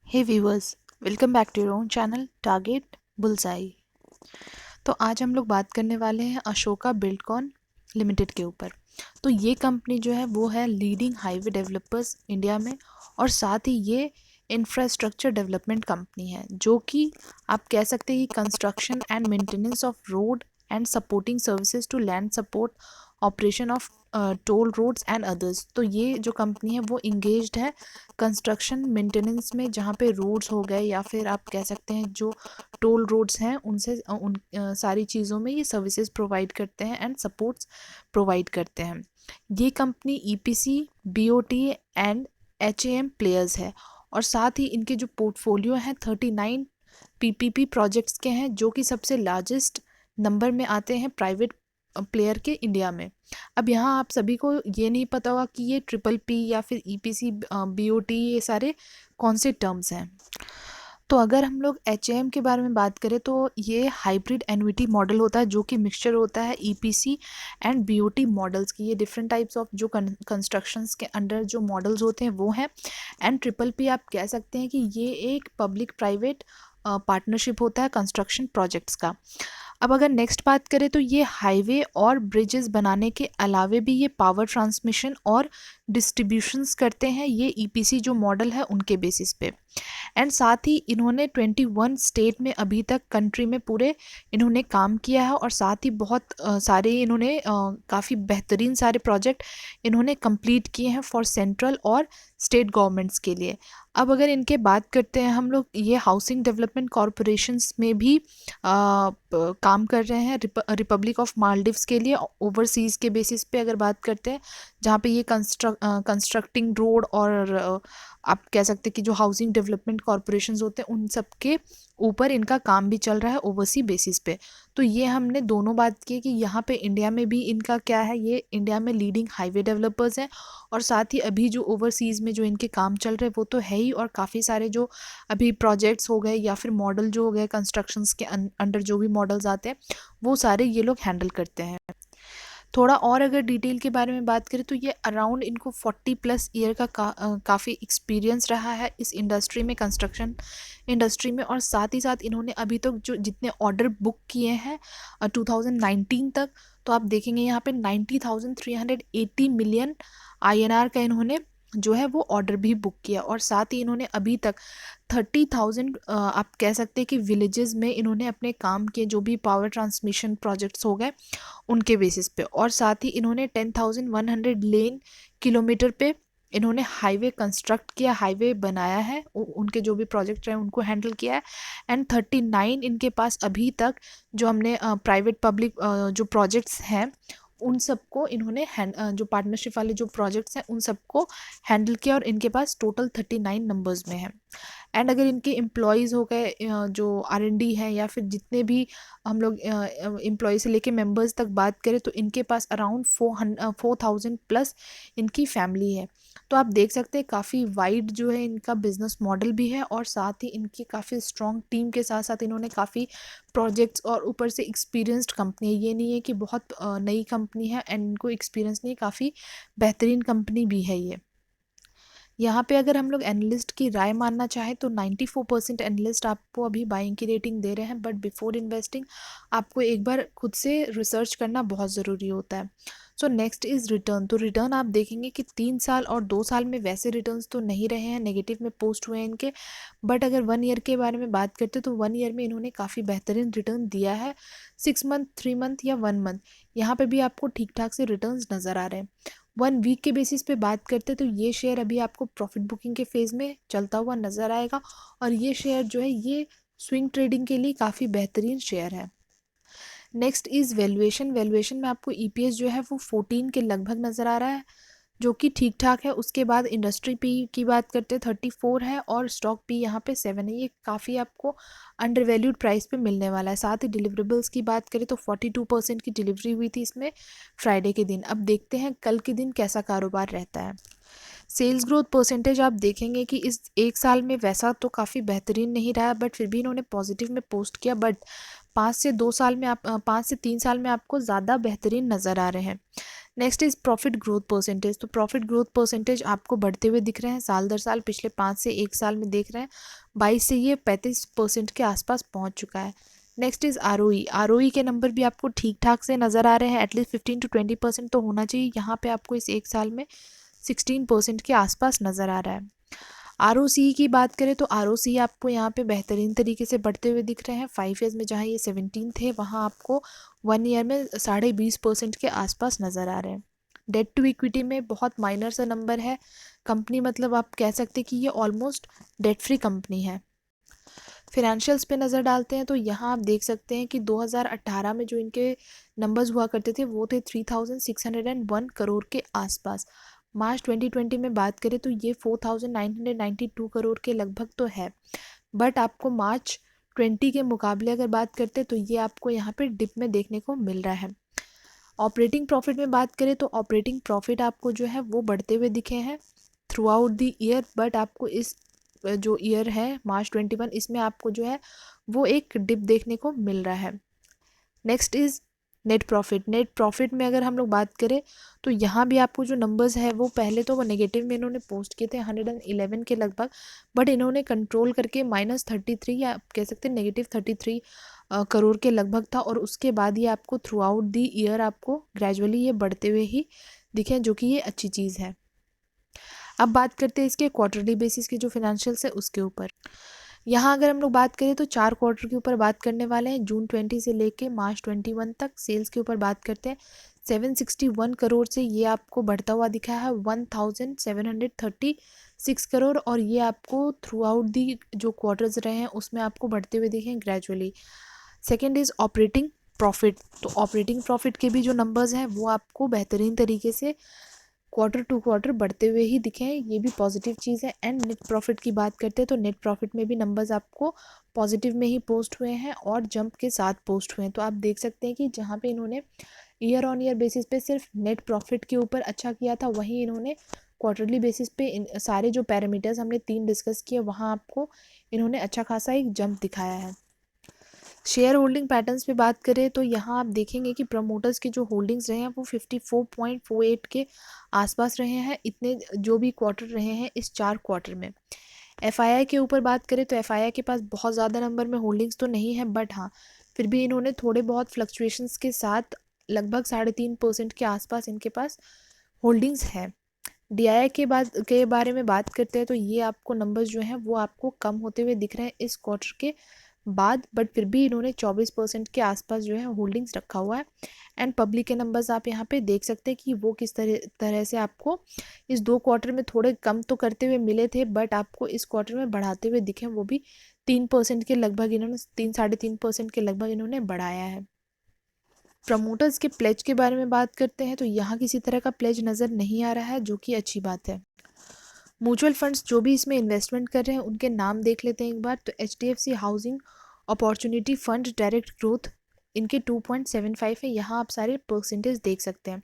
Hey viewers, welcome back to your own channel target bullseye. तो आज हम लोग बात करने वाले हैं अशोका बिल्डकॉन लिमिटेड के ऊपर। तो ये कंपनी जो है वो है लीडिंग हाईवे डेवलपर्स इंडिया में, और साथ ही ये इंफ्रास्ट्रक्चर डेवलपमेंट कंपनी है जो कि आप कह सकते हैं कि construction and maintenance of road and supporting services to land support operation of toll roads and others. तो ये जो कंपनी है वो इंगेज्ड है कंस्ट्रक्शन मेंटेनेंस में, जहाँ पे रोड्स हो गए या फिर आप कह सकते हैं जो टोल रोड्स हैं उनसे सारी चीज़ों में ये सर्विसेज प्रोवाइड करते हैं एंड सपोर्ट्स प्रोवाइड करते हैं। ये company EPC, BOT and HAM players है, और साथ ही इनके जो पोर्टफोलियो हैं 39 पीपीपी प्रोजेक्ट्स के हैं, जो कि सबसे लार्जेस्ट नंबर में आते हैं प्राइवेट प्लेयर के इंडिया में। अब यहाँ आप सभी को ये नहीं पता होगा कि ये ट्रिपल पी या फिर ईपीसी, बीओटी, ये सारे कौन से टर्म्स हैं। तो अगर हम लोग एचएएम के बारे में बात करें तो ये हाइब्रिड एन्युटी मॉडल होता है, जो कि मिक्सचर होता है ईपीसी एंड बीओटी मॉडल्स की। ये डिफरेंट टाइप्स ऑफ जो कंस्ट्रक्शंस के अंडर जो मॉडल्स होते हैं वो हैं। एंड ट्रिपल पी आप कह सकते हैं कि ये एक पब्लिक प्राइवेट पार्टनरशिप होता है कंस्ट्रक्शन प्रोजेक्ट्स का। अब अगर नेक्स्ट बात करें तो ये हाईवे और ब्रिजेस बनाने के अलावे भी ये पावर ट्रांसमिशन और डिस्ट्रीब्यूशंस करते हैं, ये ईपीसी जो मॉडल है उनके बेसिस पे। एंड साथ ही इन्होंने 21 स्टेट में अभी तक कंट्री में पूरे इन्होंने काम किया है, और साथ ही बहुत सारे इन्होंने काफ़ी बेहतरीन सारे प्रोजेक्ट इन्होंने कंप्लीट किए हैं फॉर सेंट्रल और स्टेट गवर्नमेंट्स के लिए। अब अगर इनके बात करते हैं हम लोग, ये हाउसिंग डेवलपमेंट कॉरपोरेशंस में भी काम कर रहे हैं रिपब्लिक ऑफ मालदीव्स के लिए ओवरसीज़ के बेसिस पे अगर बात करते हैं, जहाँ पे ये कंस्ट्रक्टिंग रोड और आप कह सकते हैं कि जो हाउसिंग डेवलपमेंट कॉरपोरेशंस होते हैं उन सब के ऊपर इनका काम भी चल रहा है ओवरसी बेसिस पे। तो ये हमने दोनों बात की कि यहाँ पे इंडिया में भी इनका क्या है, ये इंडिया में लीडिंग हाईवे डेवलपर्स हैं, और साथ ही अभी जो ओवरसीज़ में जो इनके काम चल रहे हैं वो तो है ही, और काफ़ी सारे जो अभी प्रोजेक्ट्स हो गए या फिर मॉडल जो हो गए कंस्ट्रक्शंस के अंडर जो भी मॉडल्स आते हैं वो सारे ये लोग हैंडल करते हैं। थोड़ा और अगर डिटेल के बारे में बात करें तो ये अराउंड इनको 40+ ईयर का काफ़ी एक्सपीरियंस रहा है इस इंडस्ट्री में, कंस्ट्रक्शन इंडस्ट्री में। और साथ ही साथ इन्होंने अभी तक जो जितने ऑर्डर बुक किए हैं 2019 तक, तो आप देखेंगे यहाँ पे 90,380 मिलियन आईएनआर का इन्होंने जो है वो ऑर्डर भी बुक किया। और साथ ही इन्होंने अभी तक 30,000 आप कह सकते हैं कि विलेजेस में इन्होंने अपने काम किए, जो भी पावर ट्रांसमिशन प्रोजेक्ट्स हो गए उनके बेसिस पे। और साथ ही इन्होंने 10,100 लेन किलोमीटर पे इन्होंने हाईवे कंस्ट्रक्ट किया, हाईवे बनाया है, उनके जो भी प्रोजेक्ट रहे उनको हैंडल किया है। एंड 39 इनके पास अभी तक जो हमने प्राइवेट पब्लिक जो प्रोजेक्ट्स हैं उन सबको इन्होंने जो पार्टनरशिप वाले जो प्रोजेक्ट्स हैं उन सबको हैंडल किया, और इनके पास टोटल 39 नंबर्स में है। एंड अगर इनके एम्प्लॉयज़ हो गए जो आर&डी है या फिर जितने भी हम लोग एम्प्लॉय से लेके मेंबर्स तक बात करें तो इनके पास अराउंड 4,000+ इनकी फैमिली है। तो आप देख सकते हैं काफ़ी वाइड जो है इनका बिजनेस मॉडल भी है, और साथ ही इनकी काफ़ी स्ट्रॉन्ग टीम के साथ साथ इन्होंने काफ़ी प्रोजेक्ट्स, और ऊपर से एक्सपीरियंस्ड कंपनी है, ये नहीं है कि बहुत नई कंपनी है एंड इनको एक्सपीरियंस नहीं, काफ़ी बेहतरीन कंपनी भी है ये। यहाँ पे अगर हम लोग एनालिस्ट की राय मानना चाहें तो 94% एनालिस्ट आपको अभी बाइंग की रेटिंग दे रहे हैं, बट बिफोर इन्वेस्टिंग आपको एक बार खुद से रिसर्च करना बहुत ज़रूरी होता है। So next is return. तो रिटर्न आप देखेंगे कि 3 साल और 2 साल में वैसे रिटर्न्स तो नहीं रहे हैं, नेगेटिव में पोस्ट हुए हैं इनके। बट अगर 1 ईयर के बारे में बात करते तो 1 ईयर में इन्होंने काफ़ी बेहतरीन रिटर्न दिया है। 6 मंथ, 3 मंथ या 1 मंथ, यहाँ पे भी आपको ठीक ठाक से रिटर्न्स नज़र आ रहे हैं। 1 वीक के बेसिस पे बात करते तो ये शेयर अभी आपको प्रॉफिट बुकिंग के फेज़ में चलता हुआ नज़र आएगा, और ये शेयर जो है ये स्विंग ट्रेडिंग के लिए काफ़ी बेहतरीन शेयर है। Next is valuation. वैल्यूएशन में आपको ईपीएस जो है वो 14 के लगभग नज़र आ रहा है, जो कि ठीक ठाक है। उसके बाद इंडस्ट्री पी की बात करते हैं 34 है, और स्टॉक पी यहाँ पे 7 है। ये काफ़ी आपको अंडर वैल्यूड प्राइस पे मिलने वाला है। साथ ही डिलीवरेबल्स की बात करें तो 42% की डिलीवरी हुई थी इसमें फ्राइडे के दिन। अब देखते हैं कल के दिन कैसा कारोबार रहता है। सेल्स ग्रोथ परसेंटेज आप देखेंगे कि इस 1 साल में वैसा तो काफ़ी बेहतरीन नहीं रहा, बट फिर भी इन्होंने पॉजिटिव में पोस्ट किया। बट 5 से 3 साल में आपको ज़्यादा बेहतरीन नज़र आ रहे हैं। Next is profit growth percentage. तो प्रॉफिट ग्रोथ परसेंटेज आपको बढ़ते हुए दिख रहे हैं साल दर साल, पिछले 5 से 1 साल में देख रहे हैं 22 से ये 35% के आसपास पहुंच चुका है। Next is ROE. आरओई के नंबर भी आपको ठीक ठाक से नज़र आ रहे हैं, एटलीस्ट 15 to 20% तो होना चाहिए। यहाँ पे आपको इस 1 साल में 16% के आसपास नज़र आ रहा है। आरओसी की बात करें तो आरओसी आपको यहाँ पे बेहतरीन तरीके से बढ़ते हुए दिख रहे हैं। 5 ईयर्स में जहाँ ये 17 थे, वहाँ आपको 1 ईयर में 20.5% के आसपास नज़र आ रहे हैं। डेट टू इक्विटी में बहुत माइनर सा नंबर है कंपनी, मतलब आप कह सकते हैं कि ये ऑलमोस्ट डेट फ्री कंपनी है। फिनेंशियल्स पे नज़र डालते हैं तो यहाँ आप देख सकते हैं कि 2018 में जो इनके नंबर्स हुआ करते थे वो थे 3601 करोड़ के आसपास। मार्च 2020 में बात करें तो ये 4992 करोड़ के लगभग तो है, बट आपको मार्च 20 के मुकाबले अगर बात करते तो ये आपको यहाँ पे डिप में देखने को मिल रहा है। ऑपरेटिंग प्रॉफिट में बात करें तो ऑपरेटिंग प्रॉफिट आपको जो है वो बढ़ते हुए दिखे हैं through out the year, but आपको इस जो ईयर है मार्च 21, इसमें आपको जो है वो एक डिप देखने को मिल रहा है। Next is net profit. Net profit में अगर हम लोग बात करें तो यहाँ भी आपको जो नंबर्स है वो पहले तो वो नेगेटिव में इन्होंने पोस्ट किए थे 111 के लगभग, बट इन्होंने कंट्रोल करके -33 या आप कह सकते हैं -33 करोड़ के लगभग था, और उसके बाद ये आपको थ्रू आउट दी ईयर आपको ग्रेजुअली ये बढ़ते हुए ही दिखे, जो कि ये अच्छी चीज़ है। अब बात करते हैं इसके क्वार्टरली बेसिस के जो फिनेंशियल्स है उसके ऊपर। यहाँ अगर हम लोग बात करें तो 4 क्वार्टर के ऊपर बात करने वाले हैं, जून 20 से लेके मार्च 21 तक। सेल्स के ऊपर बात करते हैं 761 करोड़ से ये आपको बढ़ता हुआ दिखा है 1736 करोड़, और ये आपको थ्रू आउट दी जो क्वार्टर्स रहे हैं उसमें आपको बढ़ते हुए दिखे gradually. Second is operating profit. तो ऑपरेटिंग प्रॉफिट के भी जो नंबर्स हैं वो आपको बेहतरीन तरीके से क्वार्टर टू क्वार्टर बढ़ते हुए ही दिखे हैं, ये भी पॉजिटिव चीज़ है। एंड नेट प्रॉफिट की बात करते हैं तो नेट प्रॉफिट में भी नंबर्स आपको पॉजिटिव में ही पोस्ट हुए हैं और जंप के साथ पोस्ट हुए हैं। तो आप देख सकते हैं कि जहाँ पे इन्होंने ईयर ऑन ईयर बेसिस पे सिर्फ नेट प्रॉफिट के ऊपर अच्छा किया था, वहीं इन्होंने क्वार्टरली बेसिस पे सारे जो पैरामीटर्स हमने 3 डिस्कस किए वहाँ आपको इन्होंने अच्छा खासा एक जंप दिखाया है। शेयर होल्डिंग पैटर्न्स पे बात करें तो यहाँ आप देखेंगे कि प्रमोटर्स के जो होल्डिंग्स रहे हैं वो 54.48 के आसपास रहे हैं, इतने जो भी क्वार्टर रहे हैं इस 4 क्वार्टर में। एफआईआई के ऊपर बात करें तो एफआईआई के पास बहुत ज़्यादा नंबर में होल्डिंग्स तो नहीं है, बट हाँ फिर भी इन्होंने थोड़े बहुत फ्लक्चुएशंस के साथ लगभग 3.5% के आसपास इनके पास होल्डिंग्स है। डीआईआई के बारे में बात करते हैं तो ये आपको नंबर्स जो हैं वो आपको कम होते हुए दिख रहे हैं इस क्वार्टर के बाद, बट फिर भी इन्होंने 24% के आसपास जो है होल्डिंग्स रखा हुआ है। एंड पब्लिक के नंबर्स आप यहाँ पे देख सकते हैं कि वो किस तरह से आपको इस 2 क्वार्टर में थोड़े कम तो करते हुए मिले थे, बट आपको इस क्वार्टर में बढ़ाते हुए दिखे, वो भी 3% के लगभग इन्होंने 3-3.5% के लगभग इन्होंने बढ़ाया है। प्रमोटर्स के प्लेज के बारे में बात करते हैं तो यहाँ किसी तरह का प्लेज नज़र नहीं आ रहा है, जो कि अच्छी बात है। म्यूचुअल फंड्स जो भी इसमें इन्वेस्टमेंट कर रहे हैं उनके नाम देख लेते हैं एक बार। तो HDFC housing opportunity fund direct growth, इनके 2.75 है, यहाँ आप सारे परसेंटेज देख सकते हैं।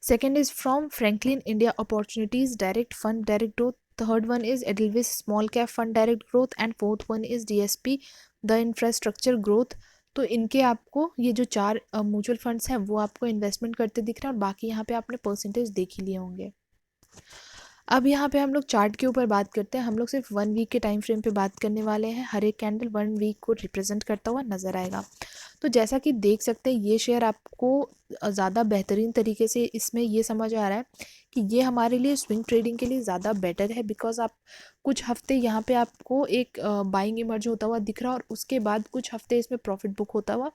Second is from Franklin India opportunities direct fund direct growth, third one is Edelweiss small cap fund direct growth, and fourth one is DSP the infrastructure growth. तो इनके आपको ये जो 4 म्यूचुअल फंड्स हैं वो आपको इन्वेस्टमेंट करते दिख रहे हैं, और बाकी यहाँ पे आपने परसेंटेज देख ही लिए होंगे। अब यहाँ पे हम लोग चार्ट के ऊपर बात करते हैं। हम लोग सिर्फ 1 वीक के टाइम फ्रेम पे बात करने वाले हैं। हर एक कैंडल 1 वीक को रिप्रेजेंट करता हुआ नज़र आएगा। तो जैसा कि देख सकते हैं ये शेयर आपको ज़्यादा बेहतरीन तरीके से इसमें ये समझ आ रहा है कि ये हमारे लिए स्विंग ट्रेडिंग के लिए ज़्यादा बेटर है, बिकॉज आप कुछ हफ्ते यहाँ पे आपको एक बाइंग इमर्ज होता हुआ दिख रहा है और उसके बाद कुछ हफ्ते इसमें प्रॉफिट बुक होता हुआ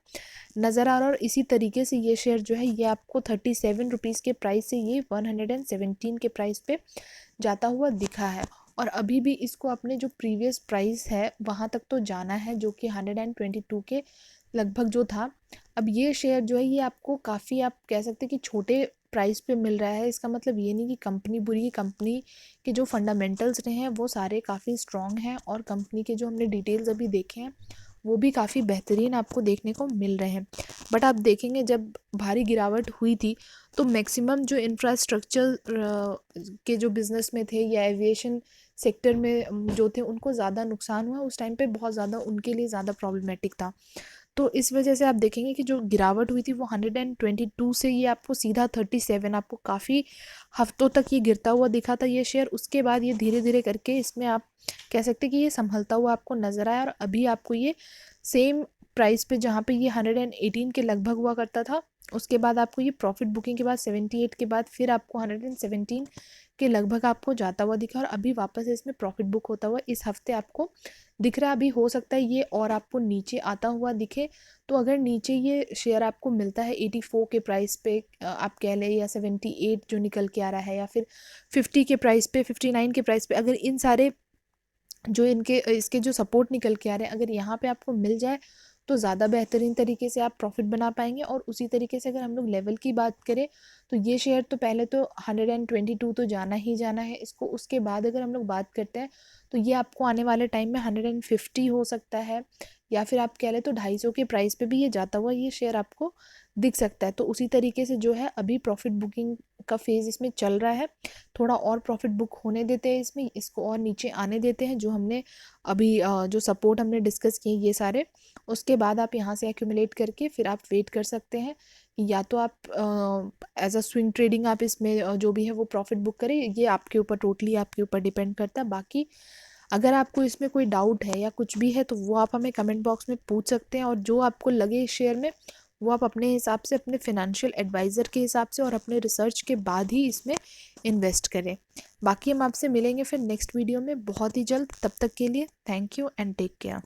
नज़र आ रहा है। और इसी तरीके से ये शेयर जो है ये आपको 37 रुपीज़ के प्राइस से ये 117 के प्राइस पे जाता हुआ दिखा है, और अभी भी इसको अपने जो प्रीवियस प्राइस है वहाँ तक तो जाना है, जो कि 122 के लगभग जो था। अब ये शेयर जो है ये आपको काफ़ी, आप कह सकते हैं कि छोटे प्राइस पे मिल रहा है। इसका मतलब ये नहीं कि कंपनी बुरी है, कंपनी के जो फंडामेंटल्स रहे हैं वो सारे काफ़ी स्ट्रॉन्ग हैं, और कंपनी के जो हमने डिटेल्स अभी देखे हैं वो भी काफ़ी बेहतरीन आपको देखने को मिल रहे हैं। बट आप देखेंगे जब भारी गिरावट हुई थी तो मैक्सिमम जो इंफ्रास्ट्रक्चर के जो बिज़नेस में थे या एविएशन सेक्टर में जो थे उनको ज़्यादा नुकसान हुआ उस टाइम पे, बहुत ज़्यादा उनके लिए ज़्यादा प्रॉब्लमेटिक था। तो इस वजह से आप देखेंगे कि जो गिरावट हुई थी वो 122 से ये आपको सीधा 37, आपको काफ़ी हफ्तों तक ये गिरता हुआ दिखा था ये शेयर। उसके बाद ये धीरे धीरे करके इसमें आप कह सकते हैं कि ये संभलता हुआ आपको नज़र आया, और अभी आपको ये सेम प्राइस पे जहाँ पे ये 118 के लगभग हुआ करता था, उसके बाद आपको ये प्रॉफिट बुकिंग के बाद 78 के बाद फिर आपको 117 के लगभग आपको जाता हुआ दिखा, और अभी वापस इसमें प्रॉफिट बुक होता हुआ इस हफ्ते आपको दिख रहा है। अभी हो सकता है ये और आपको नीचे आता हुआ दिखे, तो अगर नीचे ये शेयर आपको मिलता है 84 के प्राइस पे आप कह लें, या 78 जो निकल के आ रहा है, या फिर 50 के प्राइस पे, 59 के प्राइस पे, अगर इन सारे जो इनके इसके जो सपोर्ट निकल के आ रहे हैं अगर यहाँ पे आपको मिल जाए तो ज़्यादा बेहतरीन तरीके से आप प्रॉफिट बना पाएंगे। और उसी तरीके से अगर हम लोग लेवल की बात करें तो ये शेयर तो पहले तो 122 तो जाना ही जाना है इसको। उसके बाद अगर हम लोग बात करते हैं तो ये आपको आने वाले टाइम में 150 हो सकता है, या फिर आप कह लें तो 250 के प्राइस पे भी ये जाता हुआ ये शेयर आपको दिख सकता है। तो उसी तरीके से जो है अभी प्रॉफिट बुकिंग का फेज़ इसमें चल रहा है, थोड़ा और प्रॉफिट बुक होने देते हैं इसमें, इसको और नीचे आने देते हैं जो हमने अभी जो सपोर्ट हमने डिस्कस किए ये सारे, उसके बाद आप यहाँ से एक्यूमुलेट करके फिर आप वेट कर सकते हैं, या तो आप एज अ स्विंग ट्रेडिंग आप इसमें जो भी है वो प्रॉफिट बुक करें। ये आपके ऊपर टोटली आपके ऊपर डिपेंड करता है। बाकी अगर आपको इसमें कोई डाउट है या कुछ भी है तो वो आप हमें कमेंट बॉक्स में पूछ सकते हैं, और जो आपको लगे इस शेयर में वो आप अपने हिसाब से, अपने फिनेंशियल एडवाइज़र के हिसाब से और अपने रिसर्च के बाद ही इसमें इन्वेस्ट करें। बाकी हम आपसे मिलेंगे फिर नेक्स्ट वीडियो में बहुत ही जल्द। तब तक के लिए thank you and take care.